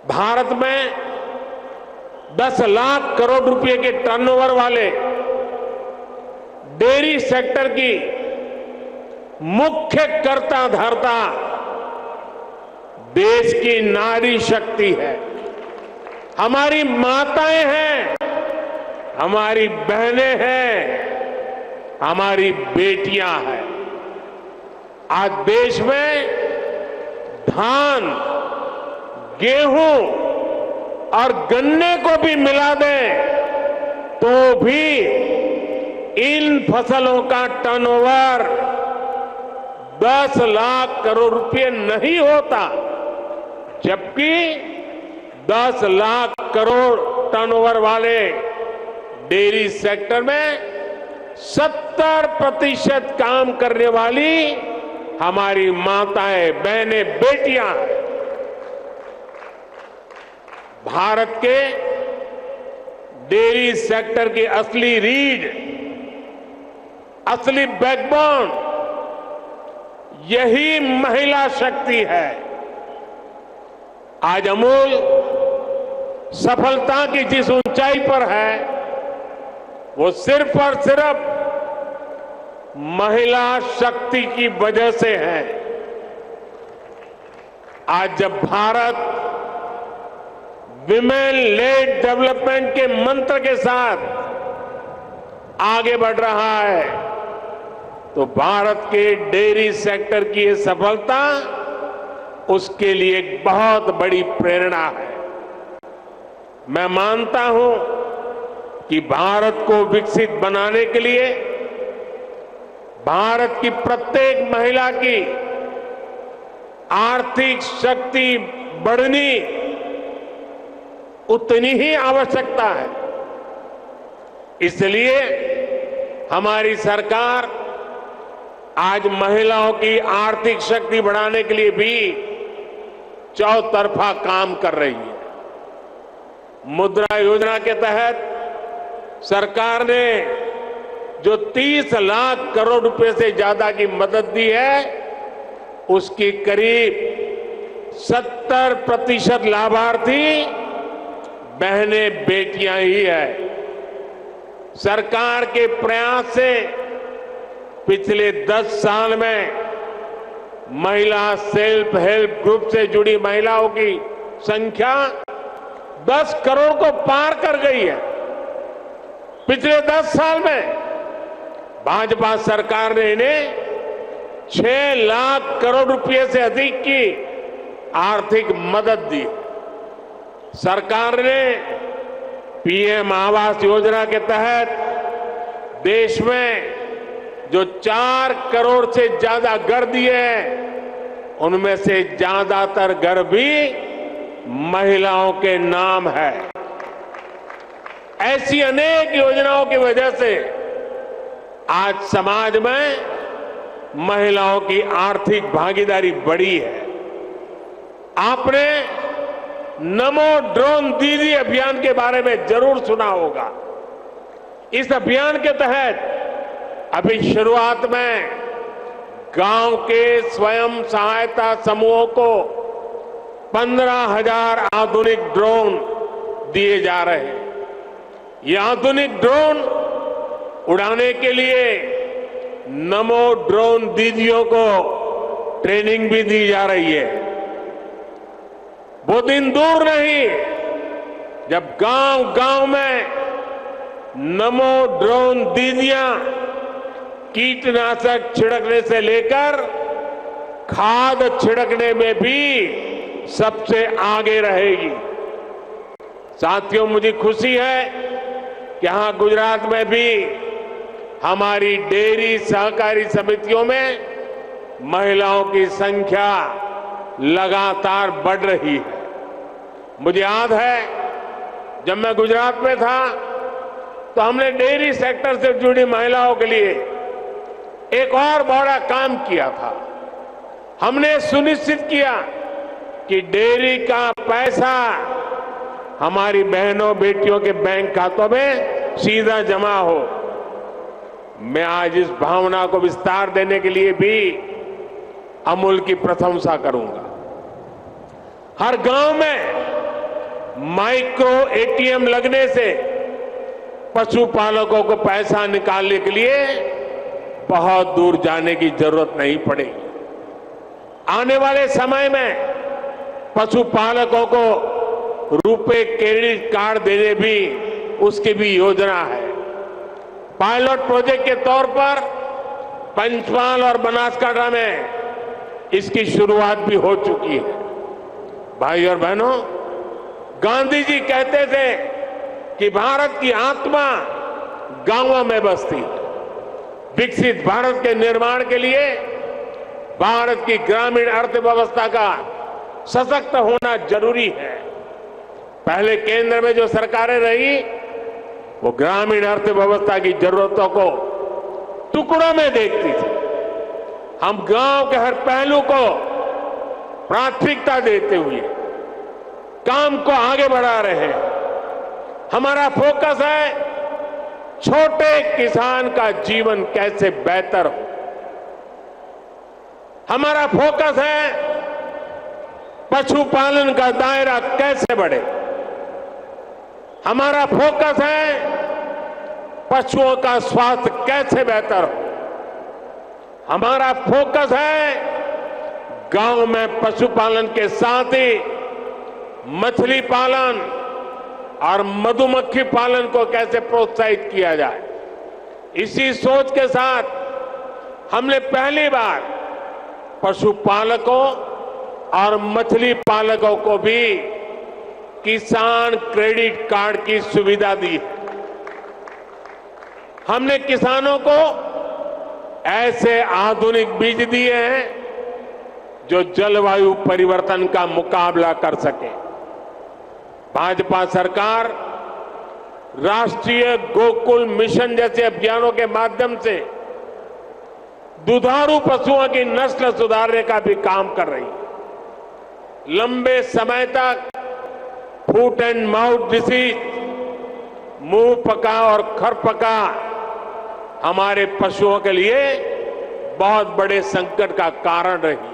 भारत में 10 लाख करोड़ रुपए के टर्नओवर वाले डेयरी सेक्टर की मुख्य कर्ता धर्ता देश की नारी शक्ति है, हमारी माताएं हैं, हमारी बहनें हैं, हमारी बेटियां हैं। आज देश में धान, गेहूं और गन्ने को भी मिला दें तो भी इन फसलों का टर्नओवर 10 लाख करोड़ रुपए नहीं होता, जबकि 10 लाख करोड़ टर्नओवर वाले डेयरी सेक्टर में 70% काम करने वाली हमारी माताएं, बहनें, बेटियां हैं। भारत के डेयरी सेक्टर की असली रीढ़, असली बैकबोन यही महिला शक्ति है। आज अमूल सफलता की जिस ऊंचाई पर है वो सिर्फ और सिर्फ महिला शक्ति की वजह से है। आज जब भारत विमेन लेड डेवलपमेंट के मंत्र के साथ आगे बढ़ रहा है तो भारत के डेयरी सेक्टर की ये सफलता उसके लिए एक बहुत बड़ी प्रेरणा है। मैं मानता हूं कि भारत को विकसित बनाने के लिए भारत की प्रत्येक महिला की आर्थिक शक्ति बढ़नी उतनी ही आवश्यकता है। इसलिए हमारी सरकार आज महिलाओं की आर्थिक शक्ति बढ़ाने के लिए भी चौतरफा काम कर रही है। मुद्रा योजना के तहत सरकार ने जो 30 लाख करोड़ रुपए से ज्यादा की मदद दी है उसकी करीब 70% लाभार्थी बहनें, बेटियां ही है। सरकार के प्रयास से पिछले 10 साल में महिला सेल्फ हेल्प ग्रुप से जुड़ी महिलाओं की संख्या 10 करोड़ को पार कर गई है। पिछले 10 साल में भाजपा सरकार ने इन्हें 6 लाख करोड़ रुपए से अधिक की आर्थिक मदद दी। सरकार ने पीएम आवास योजना के तहत देश में जो 4 करोड़ से ज्यादा घर दिए हैं उनमें से ज्यादातर घर भी महिलाओं के नाम है। ऐसी अनेक योजनाओं की वजह से आज समाज में महिलाओं की आर्थिक भागीदारी बढ़ी है। आपने नमो ड्रोन दीदी अभियान के बारे में जरूर सुना होगा। इस अभियान के तहत अभी शुरुआत में गांव के स्वयं सहायता समूहों को 15,000 आधुनिक ड्रोन दिए जा रहे हैं। ये आधुनिक ड्रोन उड़ाने के लिए नमो ड्रोन दीदियों को ट्रेनिंग भी दी जा रही है। वो दिन दूर नहीं जब गांव-गांव में नमो ड्रोन दीदियां कीटनाशक छिड़कने से लेकर खाद छिड़कने में भी सबसे आगे रहेगी। साथियों, मुझे खुशी है कि यहां गुजरात में भी हमारी डेयरी सहकारी समितियों में महिलाओं की संख्या लगातार बढ़ रही है। मुझे याद है जब मैं गुजरात में था तो हमने डेयरी सेक्टर से जुड़ी महिलाओं के लिए एक और बड़ा काम किया था। हमने सुनिश्चित किया कि डेयरी का पैसा हमारी बहनों बेटियों के बैंक खातों में सीधा जमा हो। मैं आज इस भावना को विस्तार देने के लिए भी अमूल की प्रशंसा करूंगा। हर गांव में माइक्रो एटीएम लगने से पशुपालकों को पैसा निकालने के लिए बहुत दूर जाने की जरूरत नहीं पड़ेगी। आने वाले समय में पशुपालकों को रुपे क्रेडिट कार्ड देने भी उसकी भी योजना है। पायलट प्रोजेक्ट के तौर पर पंचमहाल और बनासकांठा में इसकी शुरुआत भी हो चुकी है। भाई और बहनों, गांधी जी कहते थे कि भारत की आत्मा गांवों में बसती है। विकसित भारत के निर्माण के लिए भारत की ग्रामीण अर्थव्यवस्था का सशक्त होना जरूरी है। पहले केंद्र में जो सरकारें रही वो ग्रामीण अर्थव्यवस्था की जरूरतों को टुकड़ों में देखती थी। हम गांव के हर पहलू को प्राथमिकता देते हुए काम को आगे बढ़ा रहे हैं। हमारा फोकस है छोटे किसान का जीवन कैसे बेहतर हो। हमारा फोकस है पशुपालन का दायरा कैसे बढ़े। हमारा फोकस है पशुओं का स्वास्थ्य कैसे बेहतर हो। हमारा फोकस है गांव में पशुपालन के साथ ही मछली पालन और मधुमक्खी पालन को कैसे प्रोत्साहित किया जाए। इसी सोच के साथ हमने पहली बार पशुपालकों और मछली पालकों को भी किसान क्रेडिट कार्ड की सुविधा दी है। हमने किसानों को ऐसे आधुनिक बीज दिए हैं जो जलवायु परिवर्तन का मुकाबला कर सके। भाजपा सरकार राष्ट्रीय गोकुल मिशन जैसे अभियानों के माध्यम से दुधारू पशुओं की नस्ल सुधारने का भी काम कर रही है। लंबे समय तक फुट एंड माउथ डिसीज, मुंह पका और खरपका हमारे पशुओं के लिए बहुत बड़े संकट का कारण रही।